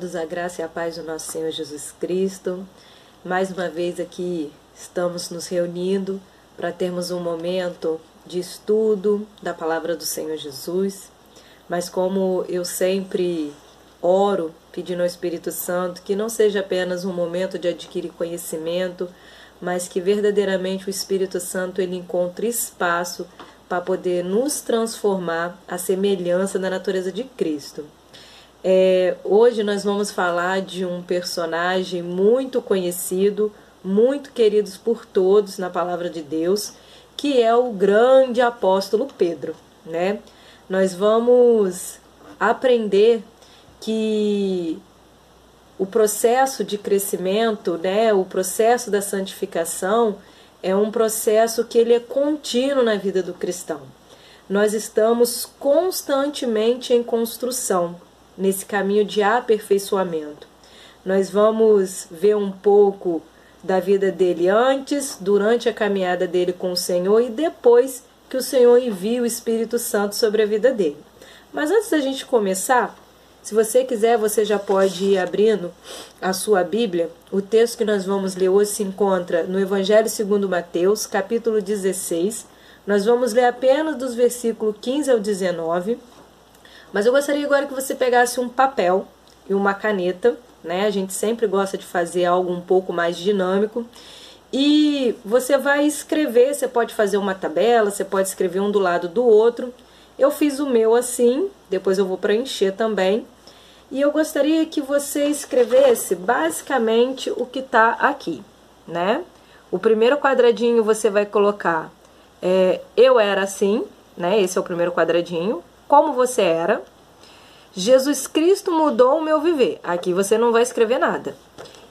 amados, a graça e a paz do nosso Senhor Jesus Cristo. Mais uma vez aqui estamos nos reunindo para termos um momento de estudo da palavra do Senhor Jesus. Mas como eu sempre oro, pedindo ao Espírito Santo que não seja apenas um momento de adquirir conhecimento, mas que verdadeiramente o Espírito Santo ele encontre espaço para poder nos transformar à semelhança da natureza de Cristo. Hoje nós vamos falar de um personagem muito conhecido, muito querido por todos na palavra de Deus, que é o grande apóstolo Pedro, né? Nós vamos aprender que o processo de crescimento, né, o processo da santificação é um processo que ele é contínuo na vida do cristão. Nós estamos constantemente em construção, nesse caminho de aperfeiçoamento. Nós vamos ver um pouco da vida dele antes, durante a caminhada dele com o Senhor e depois que o Senhor envia o Espírito Santo sobre a vida dele. Mas antes da gente começar, se você quiser, você já pode ir abrindo a sua Bíblia. O texto que nós vamos ler hoje se encontra no Evangelho segundo Mateus, capítulo 16. Nós vamos ler apenas dos versículos 15 ao 19. Mas eu gostaria agora que você pegasse um papel e uma caneta, né? A gente sempre gosta de fazer algo um pouco mais dinâmico. E você vai escrever, você pode fazer uma tabela, você pode escrever um do lado do outro. Eu fiz o meu assim, depois eu vou preencher também. E eu gostaria que você escrevesse basicamente o que está aqui, né? O primeiro quadradinho você vai colocar eu era assim, né? Esse é o primeiro quadradinho. Como você era. Jesus Cristo mudou o meu viver. Aqui você não vai escrever nada.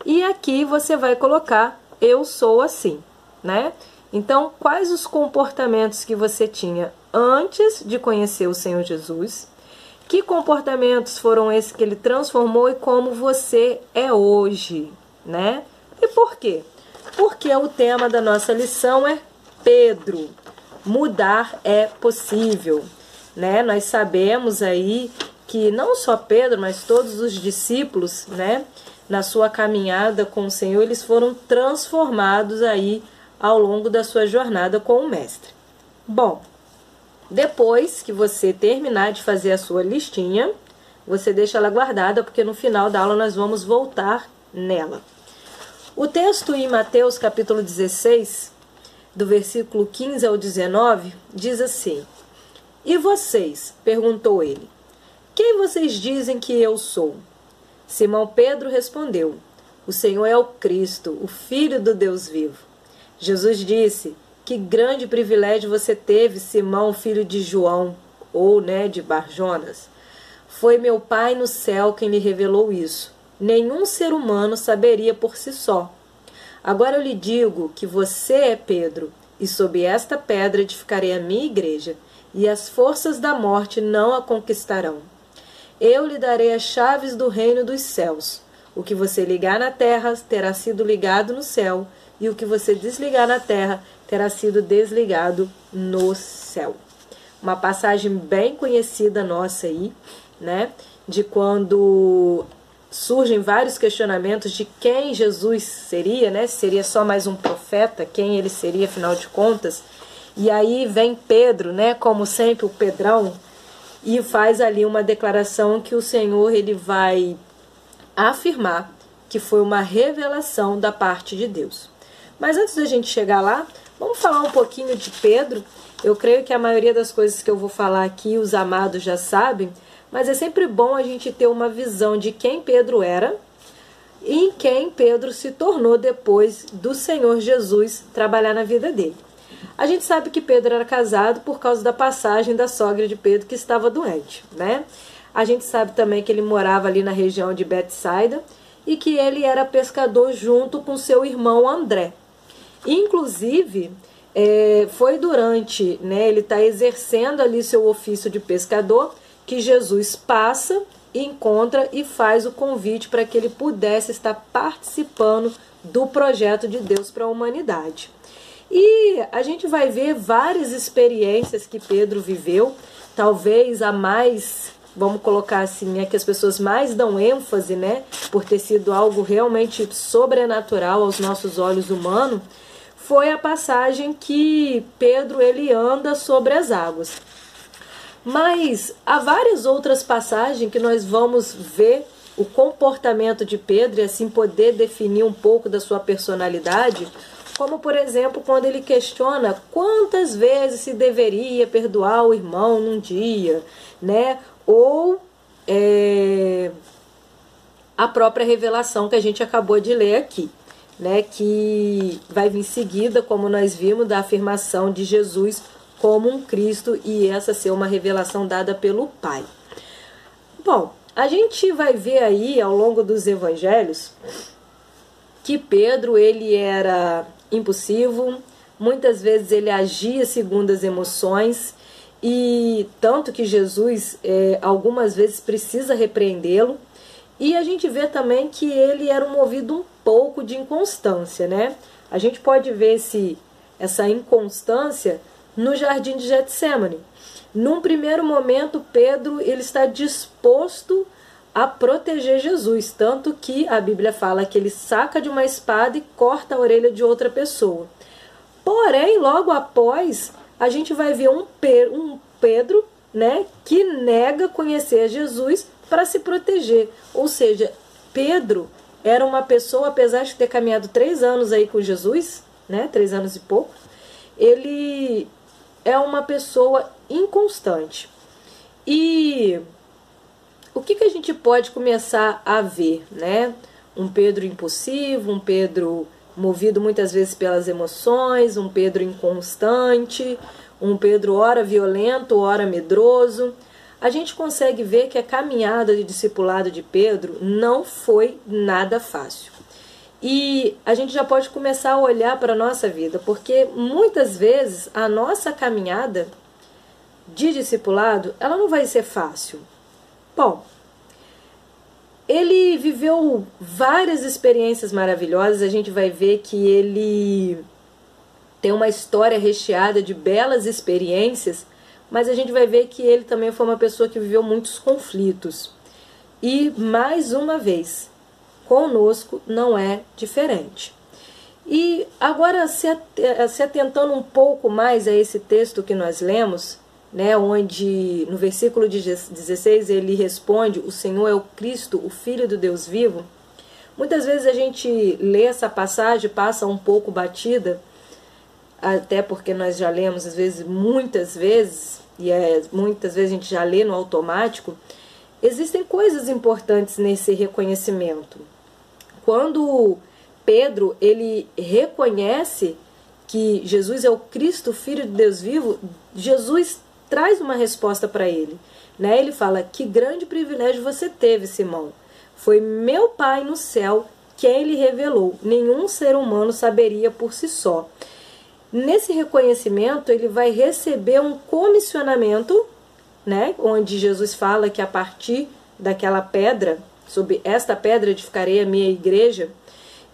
E aqui você vai colocar eu sou assim, né? Então, quais os comportamentos que você tinha antes de conhecer o Senhor Jesus? Que comportamentos foram esses que ele transformou e como você é hoje, né? E por quê? Porque o tema da nossa lição é Pedro. Mudar é possível, né? Nós sabemos aí que não só Pedro, mas todos os discípulos, né? Na sua caminhada com o Senhor, eles foram transformados aí ao longo da sua jornada com o Mestre. Bom, depois que você terminar de fazer a sua listinha, você deixa ela guardada, porque no final da aula nós vamos voltar nela. O texto em Mateus capítulo 16, do versículo 15 ao 19, diz assim: E vocês? Perguntou ele. Quem vocês dizem que eu sou? Simão Pedro respondeu: O Senhor é o Cristo, o Filho do Deus vivo. Jesus disse: Que grande privilégio você teve, Simão, filho de João, ou de Barjonas. Foi meu Pai no céu quem lhe revelou isso. Nenhum ser humano saberia por si só. Agora eu lhe digo que você é Pedro, e sob esta pedra edificarei a minha igreja, e as forças da morte não a conquistarão. Eu lhe darei as chaves do reino dos céus. O que você ligar na terra terá sido ligado no céu, e o que você desligar na terra terá sido desligado no céu. Uma passagem bem conhecida nossa aí, né? De quando surgem vários questionamentos de quem Jesus seria, né? Seria só mais um profeta, quem ele seria, afinal de contas. E aí vem Pedro, né? Como sempre, o Pedrão, e faz ali uma declaração que o Senhor ele vai afirmar que foi uma revelação da parte de Deus. Mas antes da gente chegar lá, vamos falar um pouquinho de Pedro. Eu creio que a maioria das coisas que eu vou falar aqui, os amados já sabem, mas é sempre bom a gente ter uma visão de quem Pedro era e em quem Pedro se tornou depois do Senhor Jesus trabalhar na vida dele. A gente sabe que Pedro era casado por causa da passagem da sogra de Pedro que estava doente, né? A gente sabe também que ele morava ali na região de Betsaida e que ele era pescador junto com seu irmão André. Inclusive, foi durante, ele está exercendo ali seu ofício de pescador, que Jesus passa, encontra e faz o convite para que ele pudesse estar participando do projeto de Deus para a humanidade. E a gente vai ver várias experiências que Pedro viveu, talvez a mais vamos colocar assim, é que as pessoas mais dão ênfase, né, por ter sido algo realmente sobrenatural aos nossos olhos humanos, foi a passagem que Pedro ele anda sobre as águas. Mas há várias outras passagens que nós vamos ver o comportamento de Pedro e assim poder definir um pouco da sua personalidade, como por exemplo quando ele questiona quantas vezes se deveria perdoar o irmão num dia, né? Ou a própria revelação que a gente acabou de ler aqui, né? Que vai vir em seguida, como nós vimos, da afirmação de Jesus como um Cristo e essa ser uma revelação dada pelo Pai. Bom, a gente vai ver aí ao longo dos evangelhos que Pedro ele era impulsivo, muitas vezes ele agia segundo as emoções e tanto que Jesus algumas vezes precisa repreendê-lo. E a gente vê também que ele era movido um pouco de inconstância, né? A gente pode ver essa inconstância no jardim de Getsêmani. Num primeiro momento, Pedro ele está disposto a proteger Jesus, tanto que a Bíblia fala que ele saca de uma espada e corta a orelha de outra pessoa. Porém, logo após, a gente vai ver um Pedro, né, que nega conhecer Jesus para se proteger. Ou seja, Pedro era uma pessoa, apesar de ter caminhado 3 anos aí com Jesus, né, 3 anos e pouco, ele é uma pessoa inconstante. E o que a gente pode começar a ver, né? Um Pedro impulsivo, um Pedro movido muitas vezes pelas emoções, um Pedro inconstante, um Pedro ora violento, ora medroso. A gente consegue ver que a caminhada de discipulado de Pedro não foi nada fácil. E a gente já pode começar a olhar para a nossa vida, porque muitas vezes a nossa caminhada de discipulado, ela não vai ser fácil. Bom, ele viveu várias experiências maravilhosas, a gente vai ver que ele tem uma história recheada de belas experiências, mas a gente vai ver que ele também foi uma pessoa que viveu muitos conflitos. E, mais uma vez, conosco não é diferente. E agora, se atentando um pouco mais a esse texto que nós lemos, né, onde no versículo 16 ele responde: o Senhor é o Cristo, o Filho do Deus vivo. Muitas vezes a gente lê essa passagem, passa um pouco batida, até porque nós já lemos às vezes, muitas vezes, e muitas vezes a gente já lê no automático. Existem coisas importantes nesse reconhecimento. Quando Pedro ele reconhece que Jesus é o Cristo, Filho de Deus vivo, Jesus traz uma resposta para ele, né? Ele fala: que grande privilégio você teve, Simão. Foi meu Pai no céu quem lhe revelou. Nenhum ser humano saberia por si só. Nesse reconhecimento, ele vai receber um comissionamento, né? Onde Jesus fala que a partir daquela pedra, sobre esta pedra edificarei a minha igreja.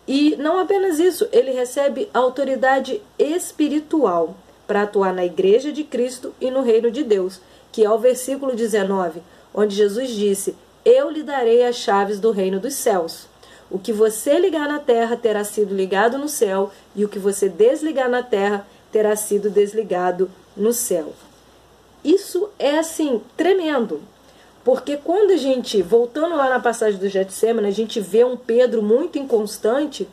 E não apenas isso, ele recebe autoridade espiritual para atuar na igreja de Cristo e no reino de Deus, que é o versículo 19, onde Jesus disse: eu lhe darei as chaves do reino dos céus. O que você ligar na terra terá sido ligado no céu, e o que você desligar na terra terá sido desligado no céu. Isso é assim, tremendo. Porque quando a gente, voltando lá na passagem do Getsêmani, a gente vê um Pedro muito inconstante,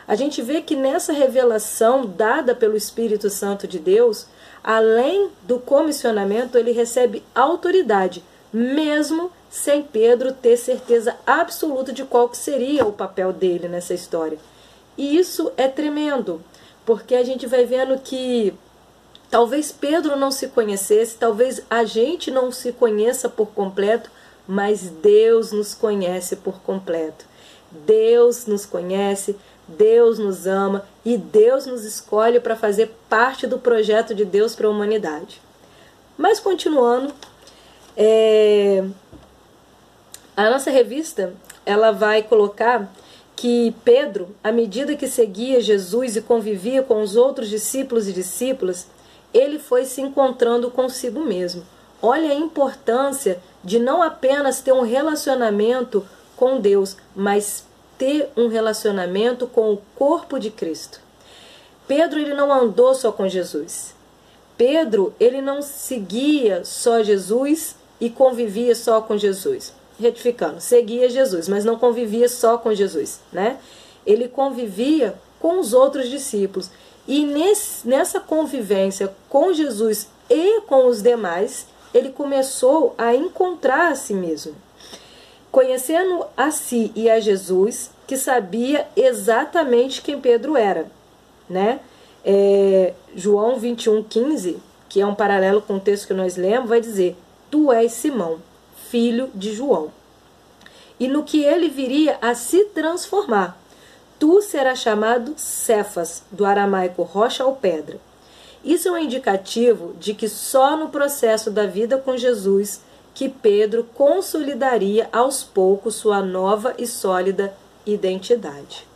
a gente vê que nessa revelação dada pelo Espírito Santo de Deus, além do comissionamento, ele recebe autoridade, mesmo sem Pedro ter certeza absoluta de qual que seria o papel dele nessa história. E isso é tremendo, porque a gente vai vendo que talvez Pedro não se conhecesse, talvez a gente não se conheça por completo, mas Deus nos conhece por completo. Deus nos conhece, Deus nos ama e Deus nos escolhe para fazer parte do projeto de Deus para a humanidade. Mas continuando, a nossa revista ela vai colocar que Pedro, à medida que seguia Jesus e convivia com os outros discípulos e discípulas, ele foi se encontrando consigo mesmo. Olha a importância de não apenas ter um relacionamento com Deus, mas ter um relacionamento com o corpo de Cristo. Pedro, ele não andou só com Jesus. Pedro, ele não seguia só Jesus e convivia só com Jesus. Retificando, seguia Jesus, mas não convivia só com Jesus, né? Ele convivia com os outros discípulos. E nessa convivência com Jesus e com os demais, ele começou a encontrar a si mesmo. Conhecendo a si e a Jesus, que sabia exatamente quem Pedro era, né? João 21,15, que é um paralelo com o texto que nós lemos, vai dizer: tu és Simão, filho de João. E no que ele viria a se transformar, tu serás chamado Cefas, do aramaico rocha ou pedra. Isso é um indicativo de que só no processo da vida com Jesus que Pedro consolidaria aos poucos sua nova e sólida identidade.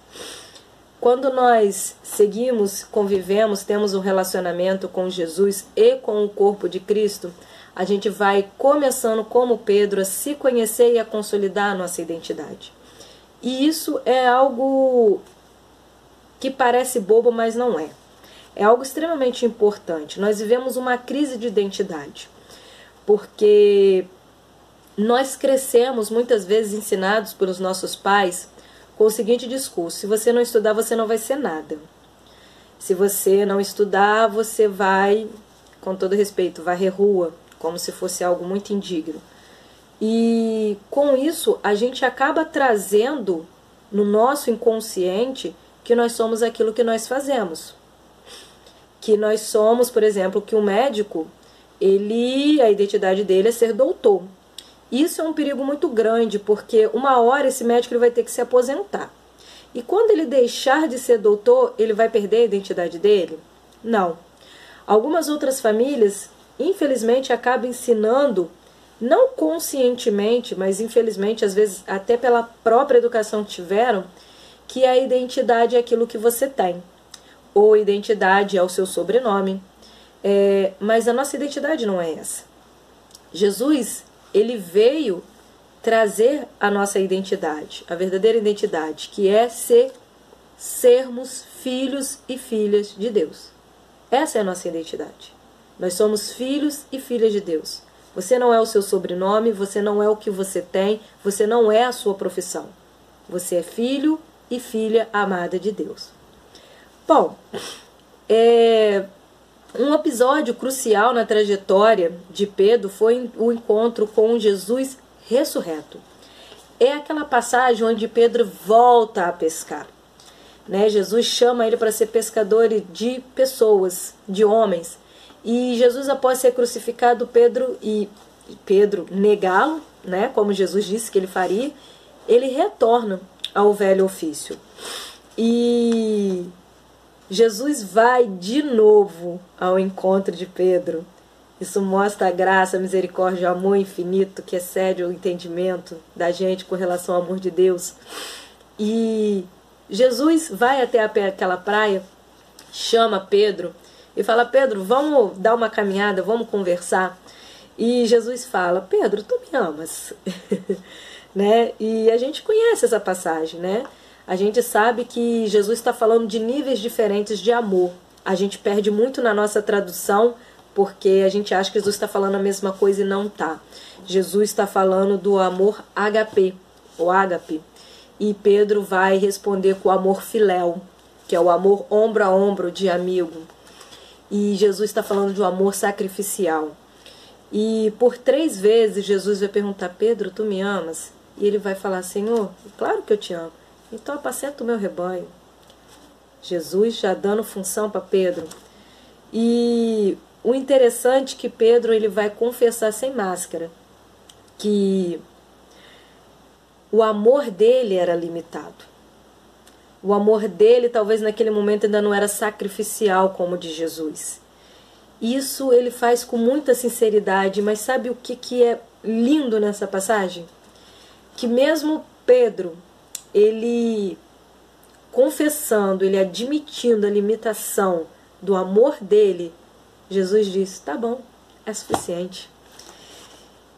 Quando nós seguimos, convivemos, temos um relacionamento com Jesus e com o corpo de Cristo, a gente vai começando, como Pedro, a se conhecer e a consolidar a nossa identidade. E isso é algo que parece bobo, mas não é. É algo extremamente importante. Nós vivemos uma crise de identidade, porque nós crescemos muitas vezes ensinados pelos nossos pais com o seguinte discurso: se você não estudar, você não vai ser nada. Se você não estudar, você vai, com todo respeito, varrer rua, como se fosse algo muito indigno. E com isso, a gente acaba trazendo no nosso inconsciente que nós somos aquilo que nós fazemos. Que nós somos, por exemplo, que o médico, a identidade dele é ser doutor. Isso é um perigo muito grande, porque uma hora esse médico ele vai ter que se aposentar. E quando ele deixar de ser doutor, ele vai perder a identidade dele? Não. Algumas outras famílias, infelizmente, acabam ensinando, não conscientemente, mas infelizmente, às vezes até pela própria educação que tiveram, que a identidade é aquilo que você tem. Ou identidade é o seu sobrenome. Mas a nossa identidade não é essa. Jesus, ele veio trazer a nossa identidade, a verdadeira identidade, que é sermos filhos e filhas de Deus. Essa é a nossa identidade. Nós somos filhos e filhas de Deus. Você não é o seu sobrenome, você não é o que você tem, você não é a sua profissão. Você é filho e filha amada de Deus. Bom, um episódio crucial na trajetória de Pedro foi o encontro com Jesus ressurreto. É aquela passagem onde Pedro volta a pescar. Jesus chama ele para ser pescador de pessoas, de homens. E Jesus, após ser crucificado, Pedro negá-lo, como Jesus disse que ele faria, ele retorna ao velho ofício. E Jesus vai de novo ao encontro de Pedro. Isso mostra a graça, a misericórdia, o amor infinito que excede o entendimento da gente com relação ao amor de Deus. E Jesus vai até aquela praia, chama Pedro e fala: Pedro, vamos dar uma caminhada, vamos conversar. E Jesus fala: Pedro, tu me amas? E a gente conhece essa passagem, A gente sabe que Jesus está falando de níveis diferentes de amor. A gente perde muito na nossa tradução, porque a gente acha que Jesus está falando a mesma coisa e não está. Jesus está falando do amor ágape, ou ágape. E Pedro vai responder com o amor filéu, que é o amor ombro a ombro de amigo. E Jesus está falando de um amor sacrificial. E por 3 vezes Jesus vai perguntar: Pedro, tu me amas? E ele vai falar: Senhor, claro que eu te amo. Então apacenta o meu rebanho. Jesus já dando função para Pedro. E o interessante é que Pedro ele vai confessar sem máscara que o amor dele era limitado. O amor dele talvez naquele momento ainda não era sacrificial como o de Jesus. Isso ele faz com muita sinceridade, mas sabe o que é lindo nessa passagem? Que mesmo Pedro, ele confessando, ele admitindo a limitação do amor dele, Jesus disse: tá bom, é suficiente.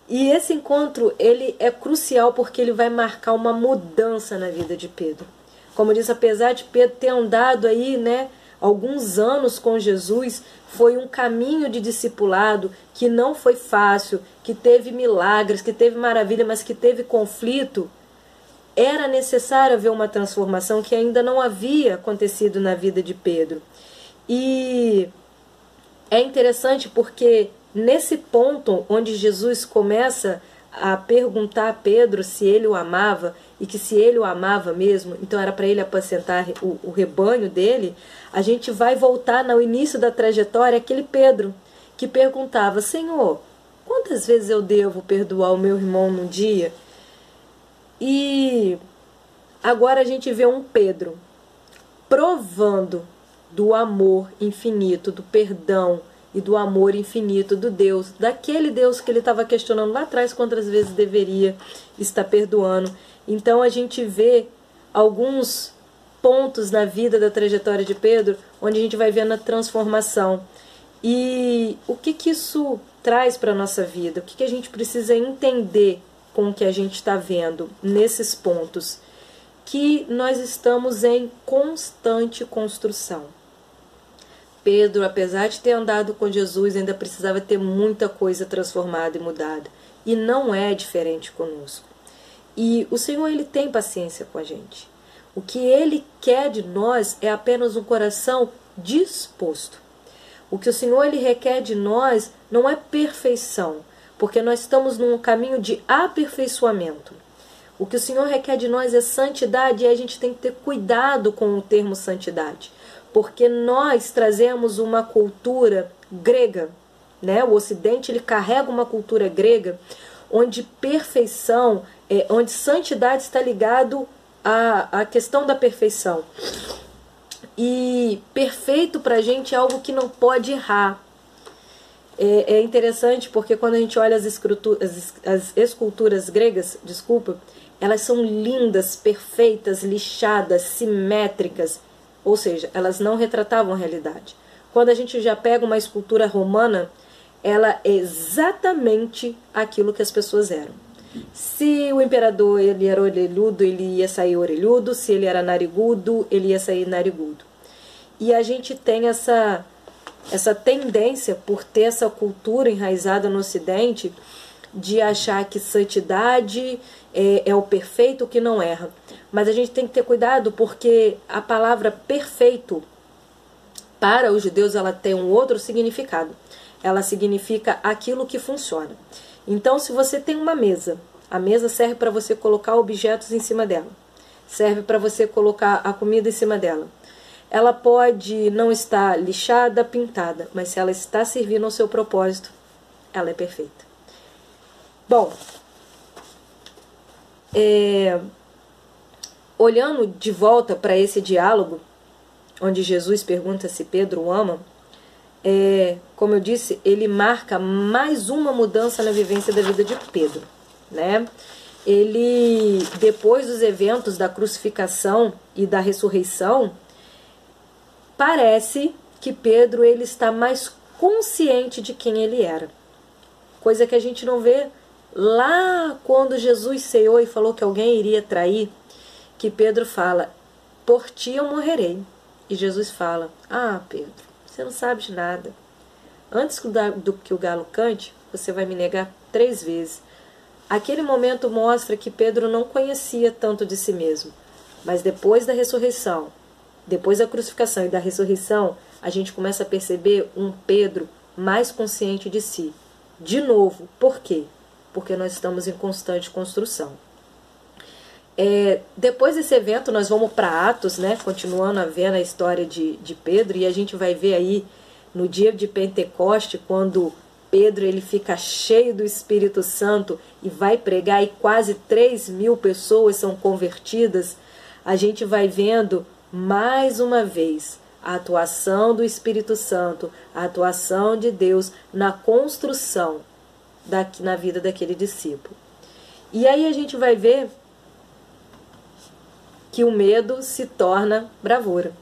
E esse encontro, ele é crucial porque ele vai marcar uma mudança na vida de Pedro. Como eu disse, apesar de Pedro ter andado aí, né, alguns anos com Jesus, foi um caminho de discipulado que não foi fácil, que teve milagres, que teve maravilha, mas que teve conflito. Era necessário haver uma transformação que ainda não havia acontecido na vida de Pedro. E é interessante porque nesse ponto onde Jesus começa a perguntar a Pedro se ele o amava, e que se ele o amava mesmo, então era para ele apacentar o rebanho dele, a gente vai voltar no início da trajetória aquele Pedro que perguntava: Senhor, quantas vezes eu devo perdoar o meu irmão num dia? E agora a gente vê um Pedro provando do amor infinito, do perdão e do amor infinito do Deus, daquele Deus que ele estava questionando lá atrás quantas vezes deveria estar perdoando. Então a gente vê alguns pontos na vida da trajetória de Pedro, onde a gente vai vendo a transformação. E o que isso traz para a nossa vida? O que a gente precisa entender com o que a gente está vendo nesses pontos? Que nós estamos em constante construção. Pedro, apesar de ter andado com Jesus, ainda precisava ter muita coisa transformada e mudada. E não é diferente conosco. E o Senhor, ele tem paciência com a gente. O que ele quer de nós é apenas um coração disposto. O que o Senhor, ele requer de nós não é perfeição, porque nós estamos num caminho de aperfeiçoamento. O que o Senhor requer de nós é santidade, e a gente tem que ter cuidado com o termo santidade, porque nós trazemos uma cultura grega, né? O Ocidente, ele carrega uma cultura grega, onde perfeição, onde santidade está ligado à questão da perfeição. E perfeito para a gente é algo que não pode errar. É interessante porque quando a gente olha as esculturas gregas, elas são lindas, perfeitas, lixadas, simétricas, ou seja, elas não retratavam a realidade. Quando a gente já pega uma escultura romana, ela é exatamente aquilo que as pessoas eram. Se o imperador ele era orelhudo, ele ia sair orelhudo. Se ele era narigudo, ele ia sair narigudo. E a gente tem essa tendência, por ter essa cultura enraizada no Ocidente, de achar que santidade é o perfeito que não erra. Mas a gente tem que ter cuidado, porque a palavra perfeito, para os judeus, ela tem um outro significado. Ela significa aquilo que funciona. Então, se você tem uma mesa, a mesa serve para você colocar objetos em cima dela. Serve para você colocar a comida em cima dela. Ela pode não estar lixada, pintada, mas se ela está servindo ao seu propósito, ela é perfeita. Bom, olhando de volta para esse diálogo, onde Jesus pergunta se Pedro o ama, como eu disse, ele marca mais uma mudança na vivência da vida de Pedro, né? Ele, depois dos eventos da crucificação e da ressurreição, parece que Pedro ele está mais consciente de quem ele era. Coisa que a gente não vê lá quando Jesus ceou e falou que alguém iria trair, que Pedro fala: por ti eu morrerei. E Jesus fala: ah, Pedro, você não sabe de nada. Antes do que o galo cante, você vai me negar 3 vezes. Aquele momento mostra que Pedro não conhecia tanto de si mesmo. Mas depois da ressurreição, depois da crucificação e da ressurreição, a gente começa a perceber um Pedro mais consciente de si. De novo, por quê? Porque nós estamos em constante construção. Depois desse evento, nós vamos para Atos, né? Continuando a ver a história de Pedro, e a gente vai ver aí no dia de Pentecoste, quando Pedro ele fica cheio do Espírito Santo e vai pregar, e quase 3.000 pessoas são convertidas. A gente vai vendo mais uma vez a atuação do Espírito Santo, a atuação de Deus na construção na vida daquele discípulo. E aí a gente vai ver que o medo se torna bravura.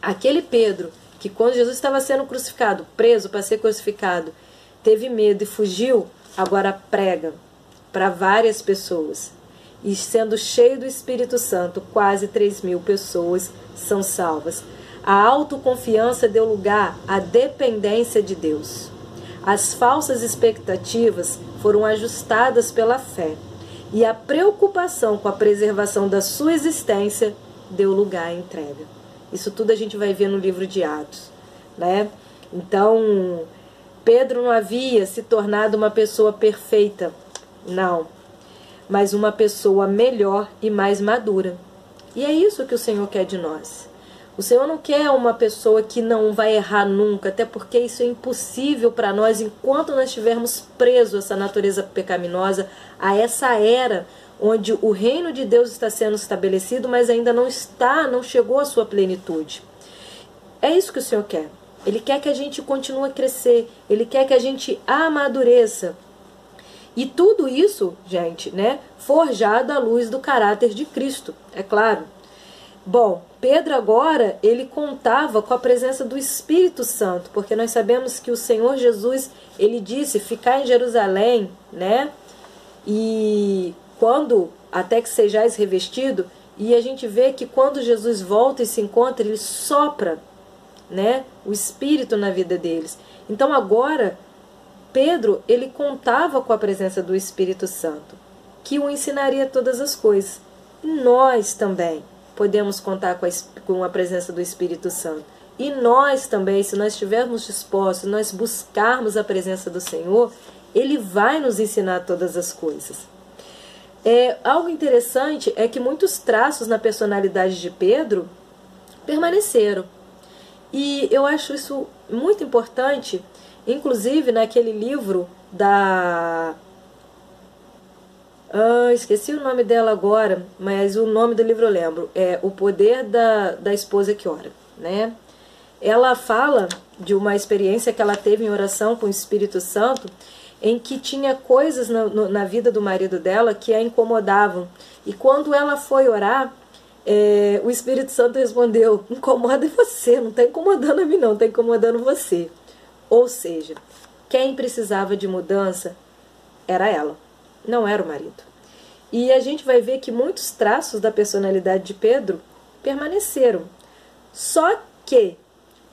Aquele Pedro que, quando Jesus estava sendo crucificado, preso para ser crucificado, teve medo e fugiu, agora prega para várias pessoas. E sendo cheio do Espírito Santo, quase 3.000 pessoas são salvas. A autoconfiança deu lugar à dependência de Deus. As falsas expectativas foram ajustadas pela fé. E a preocupação com a preservação da sua existência deu lugar à entrega. Isso tudo a gente vai ver no livro de Atos, né? Então, Pedro não havia se tornado uma pessoa perfeita, não, mas uma pessoa melhor e mais madura. E é isso que o Senhor quer de nós. O Senhor não quer uma pessoa que não vai errar nunca, até porque isso é impossível para nós enquanto nós estivermos presos a essa natureza pecaminosa, a essa era onde o reino de Deus está sendo estabelecido, mas ainda não chegou à sua plenitude. É isso que o Senhor quer. Ele quer que a gente continue a crescer, Ele quer que a gente amadureça. E tudo isso, gente, né, forjado à luz do caráter de Cristo, é claro. Bom, Pedro agora, ele contava com a presença do Espírito Santo, porque nós sabemos que o Senhor Jesus, ele disse, ficar em Jerusalém, né, e quando, até que sejais revestido, e a gente vê que quando Jesus volta e se encontra, ele sopra, né, o Espírito na vida deles. Então agora, Pedro, ele contava com a presença do Espírito Santo, que o ensinaria todas as coisas. E nós também podemos contar com a presença do Espírito Santo. E nós também, se nós estivermos dispostos, se nós buscarmos a presença do Senhor, Ele vai nos ensinar todas as coisas. Algo interessante é que muitos traços na personalidade de Pedro permaneceram. E eu acho isso muito importante, inclusive naquele livro da... esqueci o nome dela agora, mas o nome do livro eu lembro. É O Poder da Esposa que Ora, né? Ela fala de uma experiência que ela teve em oração com o Espírito Santo, em que tinha coisas na vida do marido dela que a incomodavam. E quando ela foi orar, o Espírito Santo respondeu: incomoda você, não está incomodando a mim não, está incomodando você. Ou seja, quem precisava de mudança era ela, não era o marido. E a gente vai ver que muitos traços da personalidade de Pedro permaneceram. Só que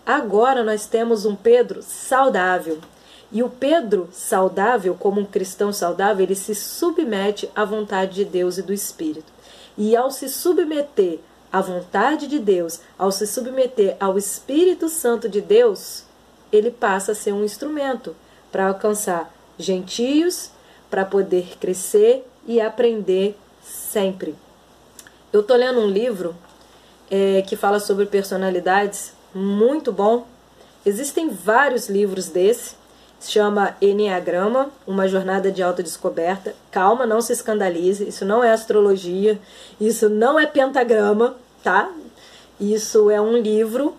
agora nós temos um Pedro saudável. E o Pedro saudável, como um cristão saudável, ele se submete à vontade de Deus e do Espírito. E ao se submeter à vontade de Deus, ao se submeter ao Espírito Santo de Deus, ele passa a ser um instrumento para alcançar gentios, para poder crescer e aprender sempre. Eu estou lendo um livro que fala sobre personalidades, muito bom. Existem vários livros desse. Se chama Enneagrama, uma jornada de autodescoberta. Calma, não se escandalize, isso não é astrologia, isso não é pentagrama, tá? Isso é um livro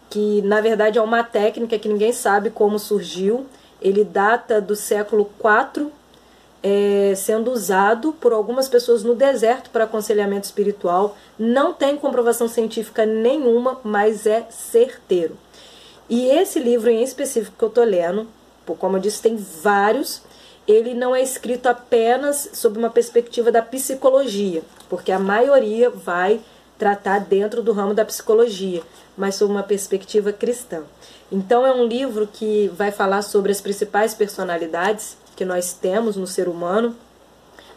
que, na verdade, é uma técnica que ninguém sabe como surgiu. Ele data do século IV, sendo usado por algumas pessoas no deserto para aconselhamento espiritual. Não tem comprovação científica nenhuma, mas é certeiro. E esse livro em específico que eu estou lendo, como eu disse, tem vários, ele não é escrito apenas sob uma perspectiva da psicologia, porque a maioria vai tratar dentro do ramo da psicologia, mas sob uma perspectiva cristã. Então é um livro que vai falar sobre as principais personalidades que nós temos no ser humano,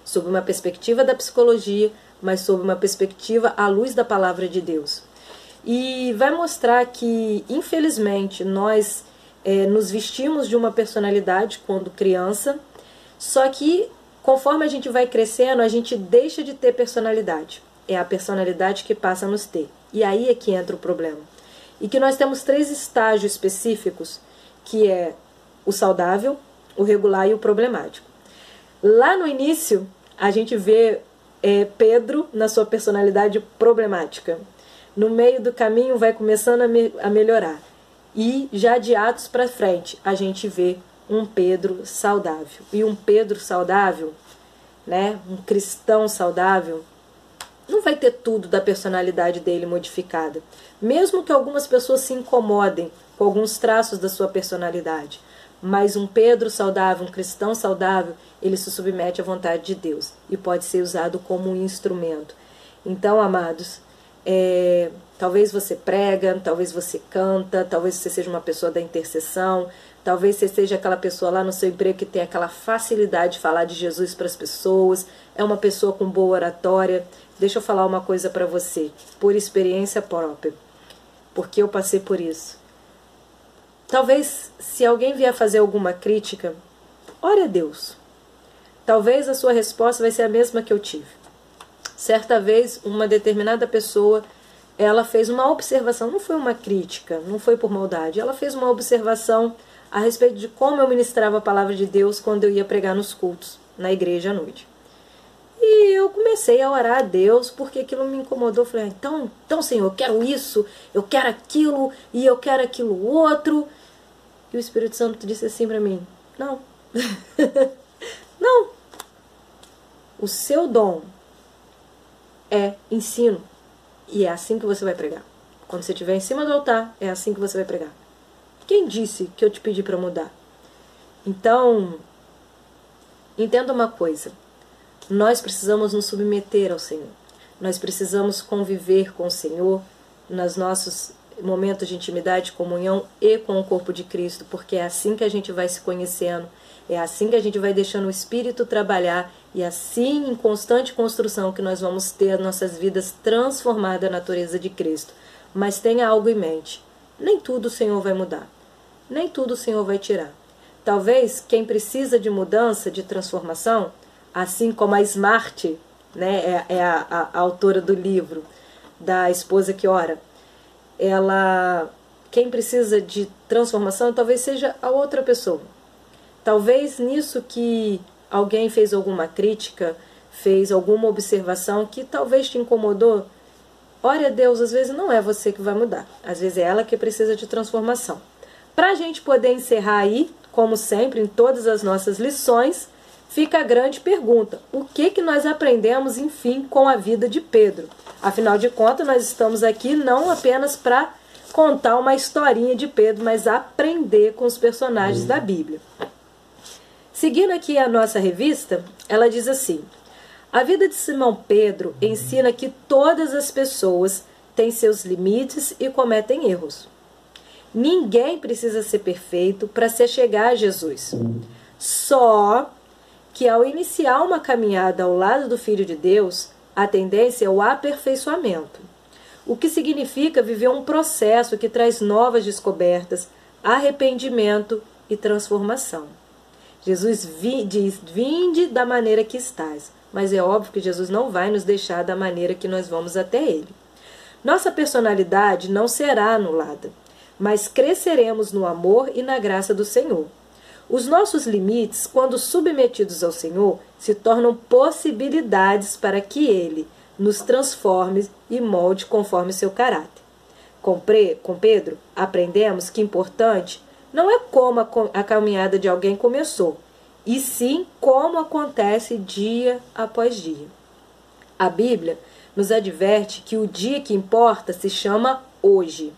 sob uma perspectiva da psicologia, mas sob uma perspectiva à luz da palavra de Deus. E vai mostrar que, infelizmente, nós nos vestimos de uma personalidade quando criança, só que conforme a gente vai crescendo, a gente deixa de ter personalidade. É a personalidade que passa a nos ter. E aí é que entra o problema. E que nós temos 3 estágios específicos, que é o saudável, o regular e o problemático. Lá no início, a gente vê Pedro na sua personalidade problemática. No meio do caminho vai começando a melhorar. E já de Atos para frente, a gente vê um Pedro saudável. E um Pedro saudável, né, um cristão saudável, não vai ter tudo da personalidade dele modificada. Mesmo que algumas pessoas se incomodem com alguns traços da sua personalidade. Mas um Pedro saudável, um cristão saudável, ele se submete à vontade de Deus e pode ser usado como um instrumento. Então, amados, talvez você prega, talvez você canta, talvez você seja uma pessoa da intercessão, talvez você seja aquela pessoa lá no seu emprego que tem aquela facilidade de falar de Jesus para as pessoas, é uma pessoa com boa oratória. Deixa eu falar uma coisa para você, por experiência própria, porque eu passei por isso. Talvez, se alguém vier fazer alguma crítica, ore a Deus. Talvez a sua resposta vai ser a mesma que eu tive. Certa vez, uma determinada pessoa, ela fez uma observação, não foi uma crítica, não foi por maldade, ela fez uma observação a respeito de como eu ministrava a palavra de Deus quando eu ia pregar nos cultos, na igreja à noite. E eu comecei a orar a Deus, porque aquilo me incomodou. Falei, então Senhor, eu quero isso, eu quero aquilo, e eu quero aquilo outro. E o Espírito Santo disse assim para mim, não, não, o seu dom é ensino, e é assim que você vai pregar. Quando você estiver em cima do altar, é assim que você vai pregar. Quem disse que eu te pedi para mudar? Então, entenda uma coisa. Nós precisamos nos submeter ao Senhor. Nós precisamos conviver com o Senhor nos nossos momentos de intimidade, comunhão e com o corpo de Cristo, porque é assim que a gente vai se conhecendo, é assim que a gente vai deixando o Espírito trabalhar e assim, em constante construção, que nós vamos ter nossas vidas transformadas na natureza de Cristo. Mas tenha algo em mente. Nem tudo o Senhor vai mudar. Nem tudo o Senhor vai tirar. Talvez quem precisa de mudança, de transformação, assim como a Smart, né, a autora do livro, da esposa que ora, quem precisa de transformação talvez seja a outra pessoa. Talvez nisso que alguém fez alguma crítica, fez alguma observação que talvez te incomodou, ore a Deus, às vezes não é você que vai mudar, às vezes é ela que precisa de transformação. Para a gente poder encerrar aí, como sempre, em todas as nossas lições, fica a grande pergunta, o que nós aprendemos, enfim, com a vida de Pedro? Afinal de contas, nós estamos aqui não apenas para contar uma historinha de Pedro, mas aprender com os personagens da Bíblia. Seguindo aqui a nossa revista, ela diz assim, a vida de Simão Pedro ensina que todas as pessoas têm seus limites e cometem erros. Ninguém precisa ser perfeito para se achegar a Jesus. Só que ao iniciar uma caminhada ao lado do Filho de Deus, a tendência é o aperfeiçoamento, o que significa viver um processo que traz novas descobertas, arrependimento e transformação. Jesus diz, vinde da maneira que estás, mas é óbvio que Jesus não vai nos deixar da maneira que nós vamos até Ele. Nossa personalidade não será anulada, mas cresceremos no amor e na graça do Senhor. Os nossos limites, quando submetidos ao Senhor, se tornam possibilidades para que Ele nos transforme e molde conforme seu caráter. Com Pedro, aprendemos que importante não é como a caminhada de alguém começou, e sim como acontece dia após dia. A Bíblia nos adverte que o dia que importa se chama hoje.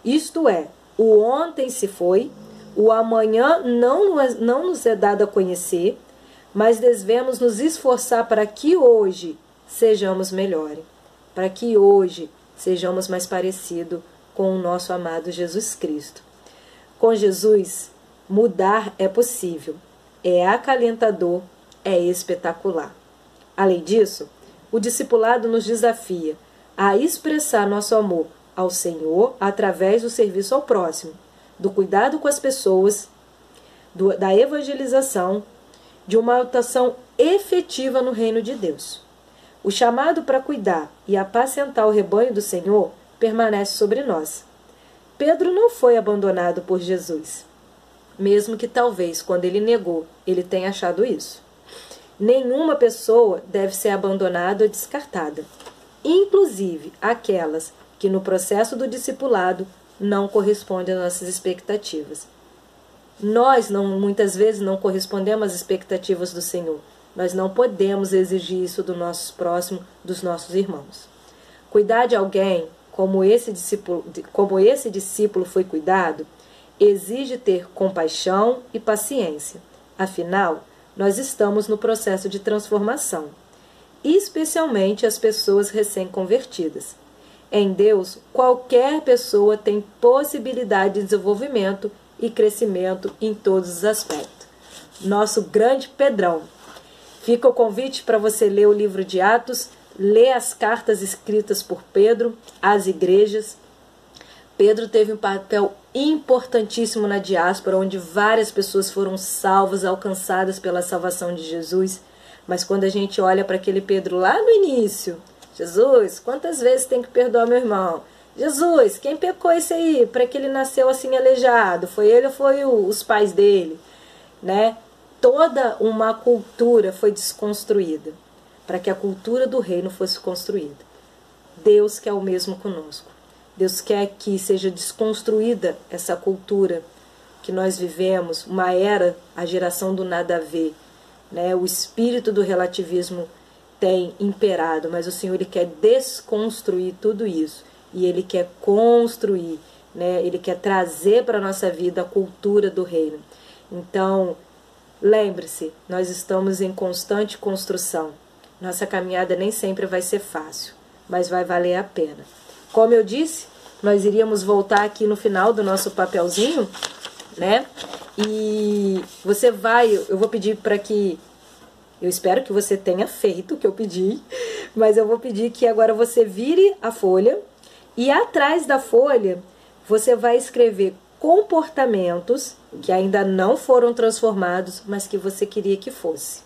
Isto é, o ontem se foi, o amanhã não nos é dado a conhecer, mas devemos nos esforçar para que hoje sejamos melhores, para que hoje sejamos mais parecidos com o nosso amado Jesus Cristo. Com Jesus, mudar é possível, é acalentador, é espetacular. Além disso, o discipulado nos desafia a expressar nosso amor ao Senhor através do serviço ao próximo, do cuidado com as pessoas, da evangelização, de uma atuação efetiva no reino de Deus. O chamado para cuidar e apacentar o rebanho do Senhor permanece sobre nós. Pedro não foi abandonado por Jesus, mesmo que talvez, quando ele negou, ele tenha achado isso. Nenhuma pessoa deve ser abandonada ou descartada, inclusive aquelas que no processo do discipulado não correspondem às nossas expectativas. Nós muitas vezes não correspondemos às expectativas do Senhor. Nós não podemos exigir isso do nosso próximo, dos nossos irmãos. Cuidar de alguém como esse discípulo foi cuidado exige ter compaixão e paciência. Afinal, nós estamos no processo de transformação, especialmente as pessoas recém-convertidas. Em Deus, qualquer pessoa tem possibilidade de desenvolvimento e crescimento em todos os aspectos. Nosso grande Pedrão. Fica o convite para você ler o livro de Atos, ler as cartas escritas por Pedro às igrejas. Pedro teve um papel importantíssimo na diáspora, onde várias pessoas foram salvas, alcançadas pela salvação de Jesus. Mas quando a gente olha para aquele Pedro lá no início, Jesus, quantas vezes tem que perdoar meu irmão? Jesus, quem pecou esse aí para que ele nasceu assim aleijado? Foi ele ou foi os pais dele? Né? Toda uma cultura foi desconstruída para que a cultura do reino fosse construída. Deus quer o mesmo conosco. Deus quer que seja desconstruída essa cultura que nós vivemos, uma era, a geração do nada a ver. Né? O espírito do relativismo tem imperado, mas o Senhor ele quer desconstruir tudo isso. E Ele quer construir, né? Ele quer trazer para a nossa vida a cultura do reino. Então, lembre-se, nós estamos em constante construção. Nossa caminhada nem sempre vai ser fácil, mas vai valer a pena. Como eu disse, nós iríamos voltar aqui no final do nosso papelzinho, né? E eu vou pedir para que, eu espero que você tenha feito o que eu pedi, mas eu vou pedir que agora você vire a folha e atrás da folha você vai escrever comportamentos que ainda não foram transformados, mas que você queria que fosse.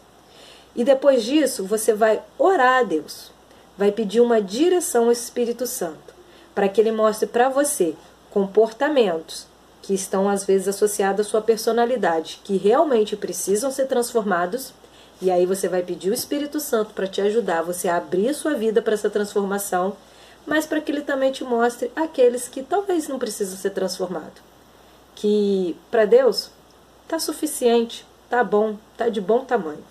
E depois disso, você vai orar a Deus. Vai pedir uma direção ao Espírito Santo, para que Ele mostre para você comportamentos que estão às vezes associados à sua personalidade, que realmente precisam ser transformados. E aí você vai pedir o Espírito Santo para te ajudar, você a abrir a sua vida para essa transformação, mas para que Ele também te mostre aqueles que talvez não precisam ser transformados. Que para Deus está suficiente, tá bom, tá de bom tamanho.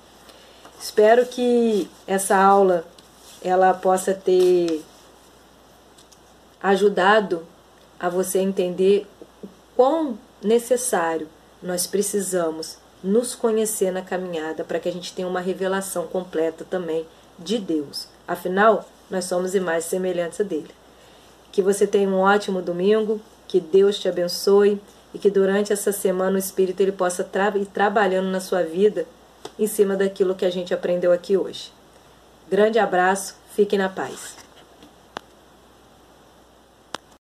Espero que essa aula ela possa ter ajudado a você entender o quão necessário nós precisamos nos conhecer na caminhada para que a gente tenha uma revelação completa também de Deus. Afinal, nós somos imagens semelhantes a dele. Que você tenha um ótimo domingo, que Deus te abençoe e que durante essa semana o Espírito ele possa ir trabalhando na sua vida em cima daquilo que a gente aprendeu aqui hoje. Grande abraço, fiquem na paz.